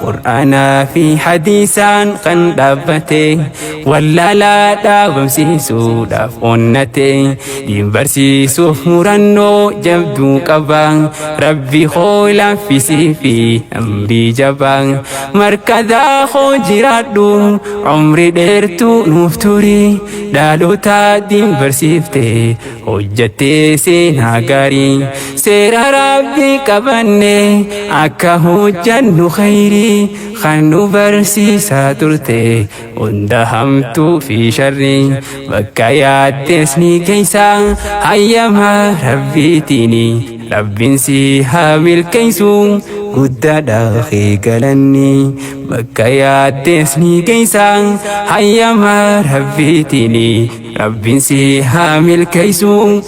قرآنا في حديثان قن دابته ولا لا دابم سيسو داف أنته دين برسيسو مرنو جبدو قبان ربي خولا في سيفي أمري جبان مركزا خو جرادو عمري ديرتو نفتوري دالو تا دين برسيفتي hojjate seenaa gaarii seera rabbii qabanne akka hojjannu khayrii kan nu barsiisaa turte hunda hamtuu fi sharrii bakka yaaddes ni keeysa hayyama rabbiitiini rabbiin si haa milkeeysu guddaadha galanni bakka yaaddes ni keeysa hayyama rabbiitiini ربي سيها ملكيسو